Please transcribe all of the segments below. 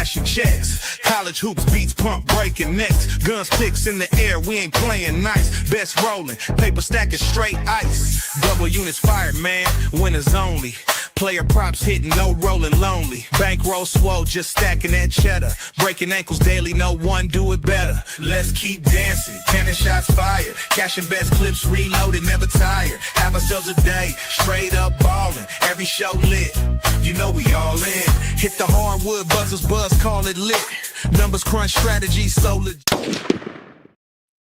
cashing checks. College hoops beats pump breaking necks. GunzPicks in the air, we ain't playing nice. Best rolling, paper stacking straight ice. Double units fired, man, winners only. Player props hitting, no rolling lonely. Bankroll swole, just stacking that cheddar. Breaking ankles daily, no one do it better. Let's keep dancing, cannon shots fired. Cashing best clips, reloaded, never tired. Have ourselves a day, straight up ballin'. Every show lit, you know we all in. Hit the hardwood, buzzers buzz, call it lit. Numbers crunch, strategy so legit.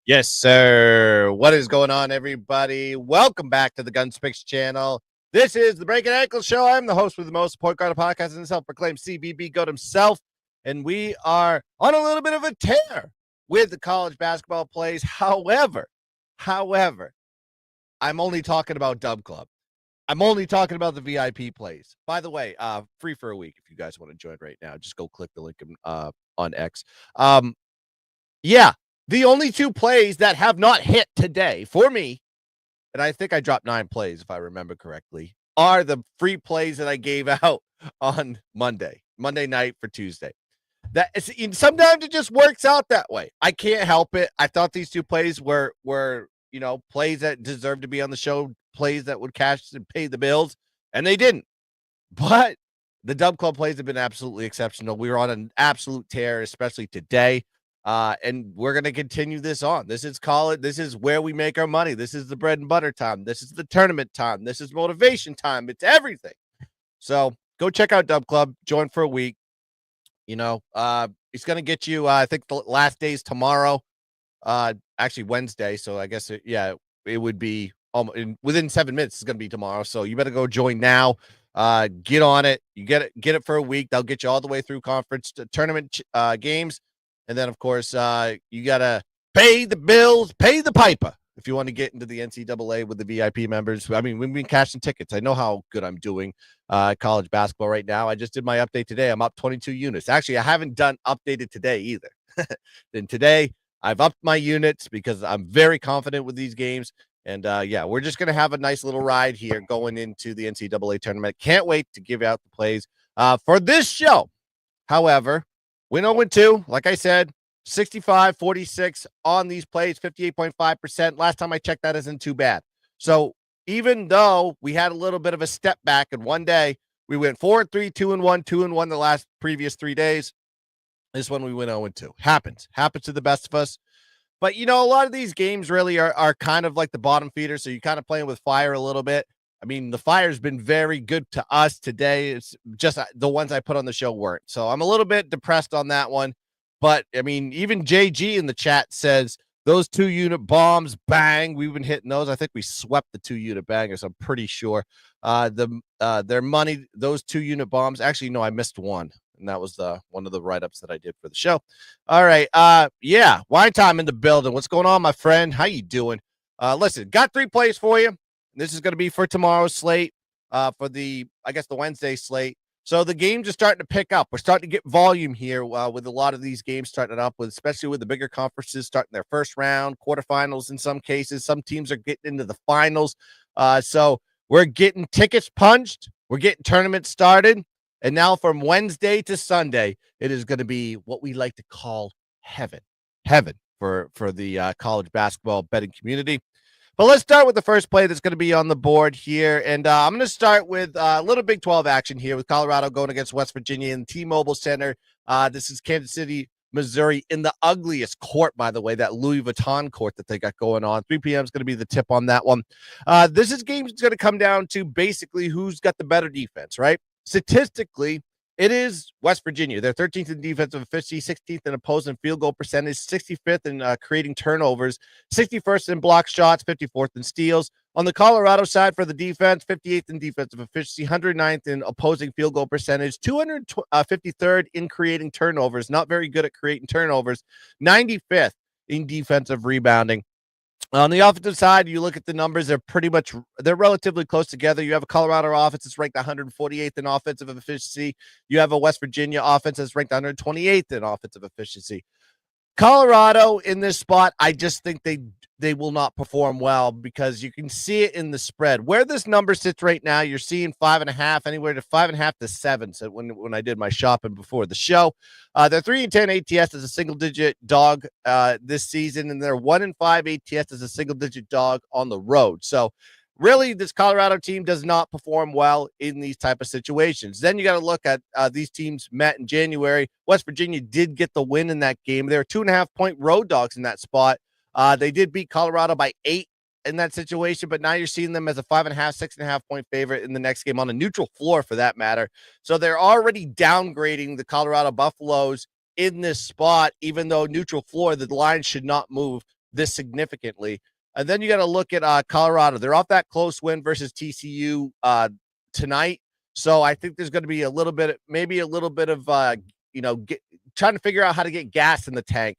Yes, sir. What is going on, everybody? Welcome back to the GunzPicks channel. This is the Breakin Ankle Show. I'm the host with the most support guard of podcasts and self-proclaimed CBB goat himself, and we are on a little bit of a tear with the college basketball plays. However, I'm only talking about Dub Club. I'm only talking about the VIP plays. By the way, free for a week if you guys want to join right now. Just go click the link on X. Yeah, the only two plays that have not hit today for me, and I think I dropped 9 plays if I remember correctly, are the free plays that I gave out on Monday night for Tuesday. That is, sometimes it just works out that way. I can't help it. I thought these two plays were plays that deserved to be on the show, plays that would cash and pay the bills, and they didn't. But the Dub Club plays have been absolutely exceptional. We were on an absolute tear, especially today. And we're going to continue this on. This is where we make our money. This is the bread and butter time. This is the tournament time. This is motivation time. It's everything. So go check out Dub Club, join for a week. It's going to get you, I think the last day's tomorrow, actually Wednesday. So I guess, it would be within 7 minutes. It's going to be tomorrow. So you better go join now. Get on it. You get it for a week. They'll get you all the way through conference tournament games. And then, of course, you got to pay the bills, pay the piper if you want to get into the NCAA with the VIP members. I mean, we've been cashing tickets. I know how good I'm doing college basketball right now. I just did my update today. I'm up 22 units. Actually, I haven't done updated today either. Then today, I've upped my units because I'm very confident with these games. And, we're just going to have a nice little ride here going into the NCAA tournament. Can't wait to give out the plays for this show. However, win 0-2, like I said, 65-46 on these plays, 58.5%. Last time I checked, that isn't too bad. So even though we had a little bit of a step back in one day, we went 4-3, 2-1, 2-1 the previous 3 days. This one we went 0-2. Happens to the best of us. But, a lot of these games really are kind of like the bottom feeder, so you're kind of playing with fire a little bit. I mean, the fire's been very good to us today. It's just the ones I put on the show weren't. So I'm a little bit depressed on that one. But, I mean, even JG in the chat says those 2-unit bombs, bang. We've been hitting those. I think we swept the 2-unit bangers, I'm pretty sure. Their money, those 2-unit bombs. Actually, no, I missed one. And that was one of the write-ups that I did for the show. All right. Wine time in the building. What's going on, my friend? How you doing? Listen, got 3 plays for you. This is going to be for tomorrow's slate, for the Wednesday slate. So the games are starting to pick up. We're starting to get volume here with a lot of these games starting up, especially with the bigger conferences starting their first round, quarterfinals in some cases. Some teams are getting into the finals. So we're getting tickets punched. We're getting tournaments started. And now from Wednesday to Sunday, it is going to be what we like to call heaven for the college basketball betting community. But let's start with the first play that's going to be on the board here. And I'm going to start with a little Big 12 action here with Colorado going against West Virginia in the T-Mobile Center. This is Kansas City, Missouri, in the ugliest court, by the way, that Louis Vuitton court that they got going on. 3 p.m. is going to be the tip on that one. This game is going to come down to basically who's got the better defense, right? Statistically, it is West Virginia. They're 13th in defensive efficiency, 16th in opposing field goal percentage, 65th in creating turnovers, 61st in block shots, 54th in steals. On the Colorado side for the defense, 58th in defensive efficiency, 109th in opposing field goal percentage, 253rd in creating turnovers, not very good at creating turnovers, 95th in defensive rebounding. On the offensive side, you look at the numbers, they're relatively close together. You have a Colorado offense that's ranked 148th in offensive efficiency. You have a West Virginia offense that's ranked 128th in offensive efficiency. Colorado in this spot, I just think they they will not perform well because you can see it in the spread. Where this number sits right now, you're seeing 5.5, anywhere to 5.5 to 7. So when I did my shopping before the show, they're 3-10 ATS as a single-digit dog this season, and they're 1-5 ATS as a single-digit dog on the road. So really, this Colorado team does not perform well in these type of situations. Then you got to look at these teams met in January. West Virginia did get the win in that game. They were 2.5-point road dogs in that spot. They did beat Colorado by 8 in that situation, but now you're seeing them as a 5.5, 6.5-point favorite in the next game on a neutral floor for that matter. So they're already downgrading the Colorado Buffaloes in this spot, even though neutral floor, the line should not move this significantly. And then you got to look at Colorado. They're off that close win versus TCU tonight. So I think there's going to be a little bit of, trying to figure out how to get gas in the tank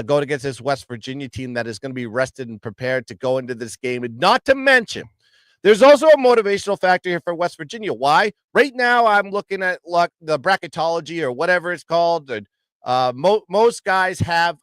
going against this West Virginia team that is going to be rested and prepared to go into this game. And not to mention, there's also a motivational factor here for West Virginia. Why? Right now, I'm looking at the bracketology or whatever it's called. And most guys have,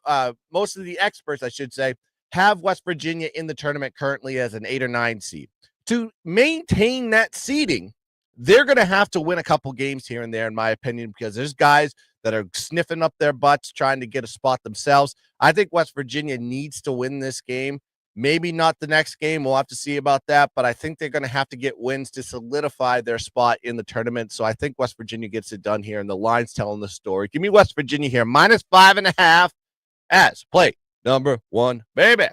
most of the experts, I should say, have West Virginia in the tournament currently as an 8 or 9 seed. To maintain that seeding, they're going to have to win a couple games here and there, in my opinion, because there's guys that are sniffing up their butts trying to get a spot themselves. I think West Virginia needs to win this game. Maybe not the next game. We'll have to see about that, but I think they're going to have to get wins to solidify their spot in the tournament. So I think West Virginia gets it done here, and the line's telling the story. Give me West Virginia here, -5.5 as play number 1, baby.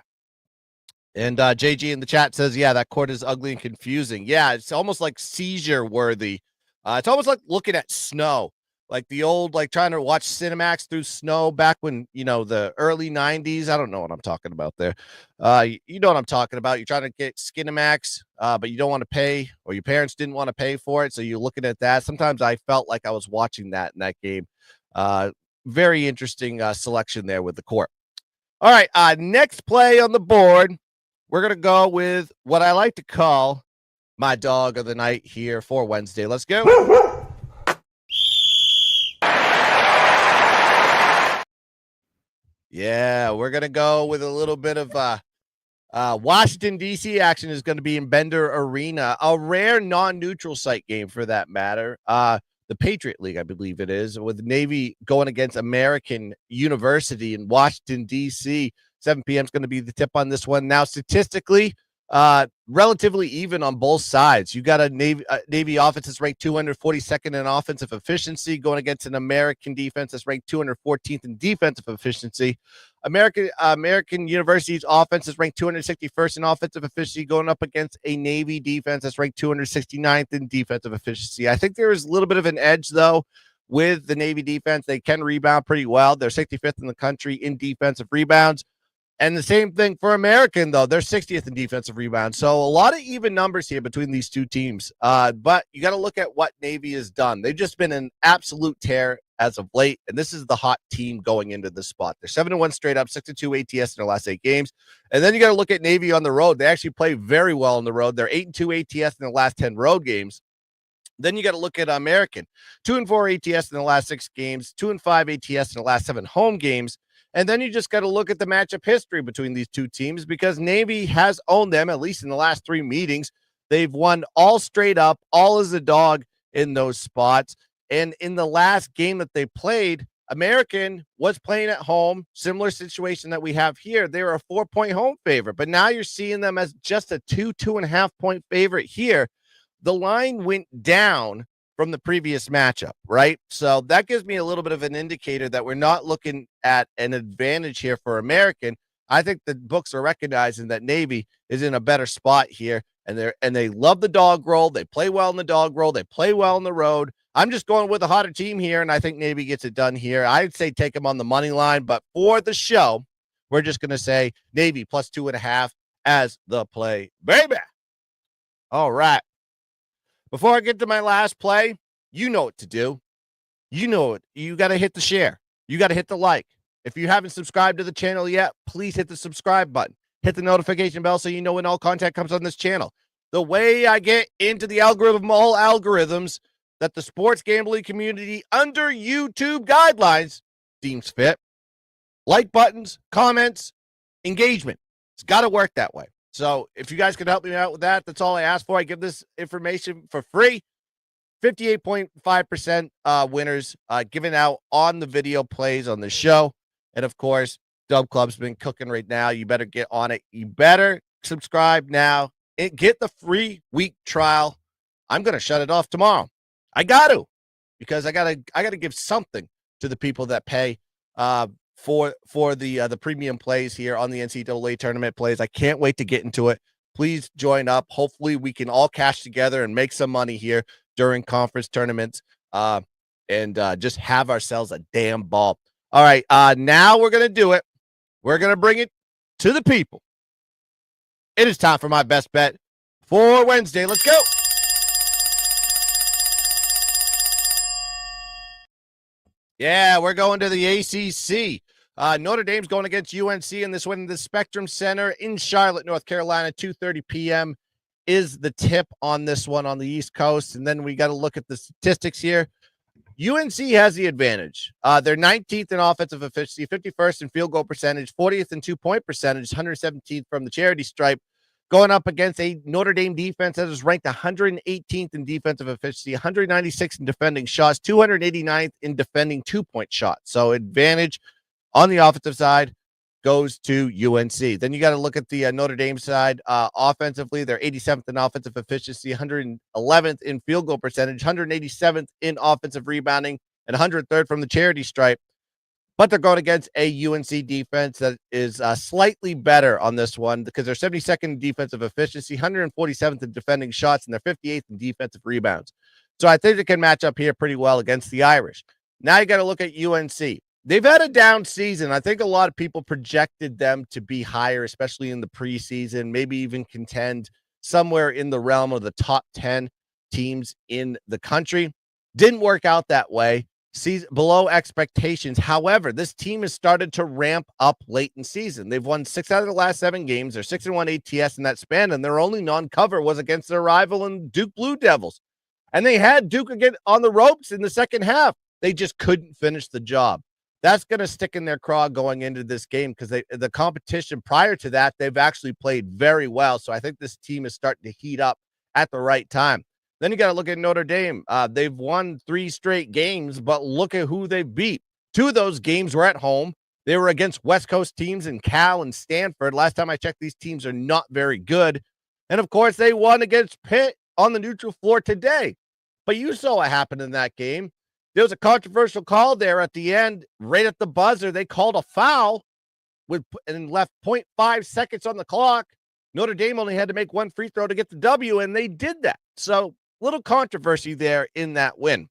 And JG in the chat says, yeah, that court is ugly and confusing. Yeah, it's almost like seizure worthy. It's almost like looking at snow, like the old, like trying to watch Cinemax through snow back when, the early 90s. I don't know what I'm talking about there. You know what I'm talking about. You're trying to get Skinemax, but you don't want to pay, or your parents didn't want to pay for it. So you're looking at that. Sometimes I felt like I was watching that in that game. Very interesting selection there with the court. All right, next play on the board, we're going to go with what I like to call my dog of the night here for Wednesday. Let's go. Yeah, we're going to go with a little bit of Washington, D.C. action is going to be in Bender Arena, a rare non-neutral site game for that matter. The Patriot League, I believe it is, with Navy going against American University in Washington, D.C. 7 p.m. is going to be the tip on this one. Now, statistically, relatively even on both sides. You got a Navy offense that's ranked 242nd in offensive efficiency going against an American defense that's ranked 214th in defensive efficiency. American University's offense is ranked 261st in offensive efficiency going up against a Navy defense that's ranked 269th in defensive efficiency. I think there is a little bit of an edge, though, with the Navy defense. They can rebound pretty well. They're 65th in the country in defensive rebounds. And the same thing for American, though. They're 60th in defensive rebounds. So a lot of even numbers here between these two teams. But you got to look at what Navy has done. They've just been an absolute tear as of late, and this is the hot team going into this spot. They're 7-1 straight up, 6-2 ATS in their last 8 games. And then you got to look at Navy on the road. They actually play very well on the road. They're 8-2 ATS in the last 10 road games. Then you got to look at American, 2-4 ATS in the last 6 games, 2-5 ATS in the last 7 home games. And then you just got to look at the matchup history between these two teams because Navy has owned them, at least in the last 3 meetings. They've won all straight up, all as a dog in those spots. And in the last game that they played, American was playing at home, similar situation that we have here. They were a 4-point home favorite, but now you're seeing them as just a 2.5 point favorite here. The line went down from the previous matchup, right? So that gives me a little bit of an indicator that we're not looking at an advantage here for American. I think the books are recognizing that Navy is in a better spot here, and they love the dog roll. They play well in the dog roll. They play well on the road. I'm just going with a hotter team here, and I think Navy gets it done here. I'd say take them on the money line, but for the show, we're just going to say Navy plus 2.5 as the play, baby. All right. Before I get to my last play, you know what to do. You know it. You got to hit the share. You got to hit the like. If you haven't subscribed to the channel yet, please hit the subscribe button. Hit the notification bell so you know when all content comes on this channel. The way I get into the algorithm, all algorithms that the sports gambling community under YouTube guidelines deems fit. Like buttons, comments, engagement. It's got to work that way. So if you guys can help me out with that, that's all I ask for. I give this information for free. 58.5% winners given out on the video plays on the show. And of course, Dub Club's been cooking right now. You better get on it. You better subscribe now and get the free week trial. I'm going to shut it off tomorrow. I got to, because I got to give something to the people that pay for the premium plays here on the NCAA tournament plays. I can't wait to get into it. Please join up. Hopefully we can all cash together and make some money here during conference tournaments and just have ourselves a damn ball. All right, now we're going to do it. We're going to bring it to the people. It is time for my best bet for Wednesday. Let's go. Yeah, we're going to the ACC. Notre Dame's going against UNC in this one in the Spectrum Center in Charlotte, North Carolina. 2:30 p.m. is the tip on this one on the East Coast. And then we got to look at the statistics here. UNC has the advantage. They're 19th in offensive efficiency, 51st in field goal percentage, 40th in two-point percentage, 117th from the charity stripe, going up against a Notre Dame defense that is ranked 118th in defensive efficiency, 196th in defending shots, 289th in defending two-point shots. So advantage on the offensive side goes to UNC. Then you got to look at the Notre Dame side. Offensively, they're 87th in offensive efficiency, 111th in field goal percentage, 187th in offensive rebounding, and 103rd from the charity stripe. But they're going against a UNC defense that is slightly better on this one because they're 72nd in defensive efficiency, 147th in defending shots, and they're 58th in defensive rebounds. So I think they can match up here pretty well against the Irish. Now you got to look at UNC. They've had a down season. I think a lot of people projected them to be higher, especially in the preseason, maybe even contend somewhere in the realm of the top 10 teams in the country. Didn't work out that way. Below expectations. However, this team has started to ramp up late in season. They've won 6 out of the last 7 games. They're 6-1 ATS in that span, and their only non-cover was against their rival in Duke Blue Devils. And they had Duke again on the ropes in the second half. They just couldn't finish the job. That's going to stick in their craw going into this game because the competition prior to that, they've actually played very well. So I think this team is starting to heat up at the right time. Then you got to look at Notre Dame. They've won 3 straight games, but look at who they beat. 2 of those games were at home. They were against West Coast teams in Cal and Stanford. Last time I checked, these teams are not very good. And, of course, they won against Pitt on the neutral floor today. But you saw what happened in that game. There was a controversial call there at the end, right at the buzzer. They called a foul and left 0.5 seconds on the clock. Notre Dame only had to make 1 free throw to get the W, and they did that. So little controversy there in that win.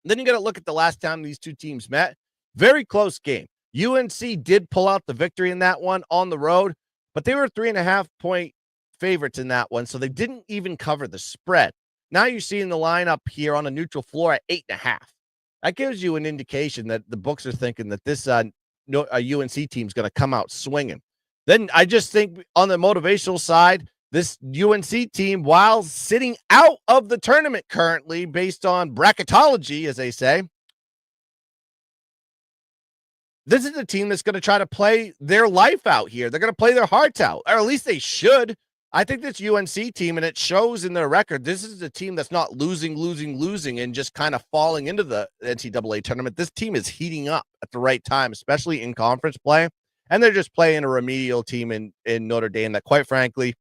Then you got to look at the last time these two teams met. Very close game. UNC did pull out the victory in that one on the road, but they were 3.5-point favorites in that one, so they didn't even cover the spread. Now you're seeing the lineup here on a neutral floor at 8.5. That gives you an indication that the books are thinking that this UNC team is going to come out swinging. Then I just think on the motivational side, this UNC team, while sitting out of the tournament currently based on bracketology, as they say, this is a team that's going to try to play their life out here. They're going to play their hearts out, or at least they should. I think this UNC team, and it shows in their record, this is a team that's not losing, and just kind of falling into the NCAA tournament. This team is heating up at the right time, especially in conference play, and they're just playing a remedial team in Notre Dame that, quite frankly,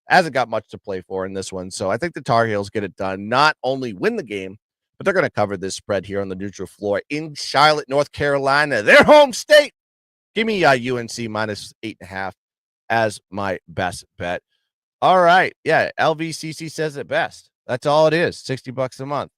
hasn't got much to play for in this one. So I think the Tar Heels get it done, not only win the game, but they're going to cover this spread here on the neutral floor in Charlotte, North Carolina, their home state. Give me UNC minus 8.5 as my best bet. All right. Yeah. LVCC says it best. That's all it is. $60 a month.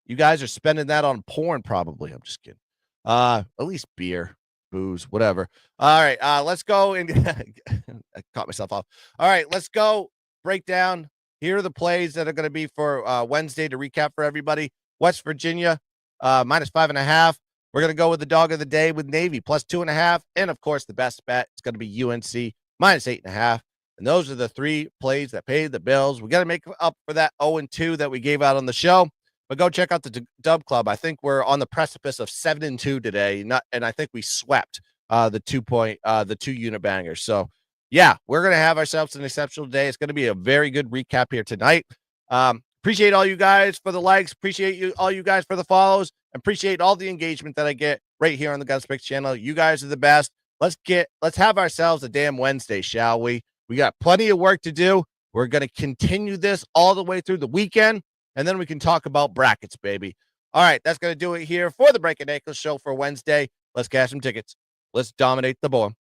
You guys are spending that on porn, probably. I'm just kidding. At least beer, booze, whatever. All right. Let's go. And I caught myself off. All right. Let's go break down. Here are the plays that are going to be for Wednesday to recap for everybody. West Virginia, minus 5.5. We're going to go with the dog of the day with Navy, plus 2.5. And, of course, the best bet is going to be UNC, minus 8.5. And those are the 3 plays that paid the bills. We got to make up for that 0-2 that we gave out on the show. But go check out the Dub Club. I think we're on the precipice of 7-2 today. And I think we swept the 2 unit bangers. So yeah, we're going to have ourselves an exceptional day. It's going to be a very good recap here tonight. Appreciate all you guys for the likes. Appreciate all you guys for the follows. Appreciate all the engagement that I get right here on the GunzPicks channel. You guys are the best. Let's have ourselves a damn Wednesday, shall we? We got plenty of work to do. We're going to continue this all the way through the weekend, and then we can talk about brackets, baby. All right, that's going to do it here for the Breakin show for Wednesday. Let's cash some tickets. Let's dominate the board.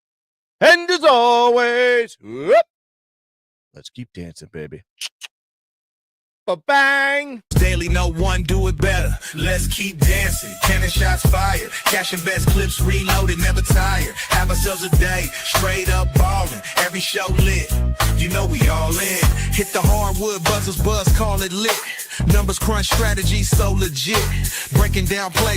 And as always, let's keep dancing, baby. Ba-bang! Daily, no one do it better. Let's keep dancing. Cannon shots fired. Cashing best clips reloaded, never tired. Have ourselves a day, straight up ballin'. Every show lit. You know we all in. Hit the hardwood, buzzers buzz, call it lit. Numbers crunch, strategy so legit. Breaking down plays.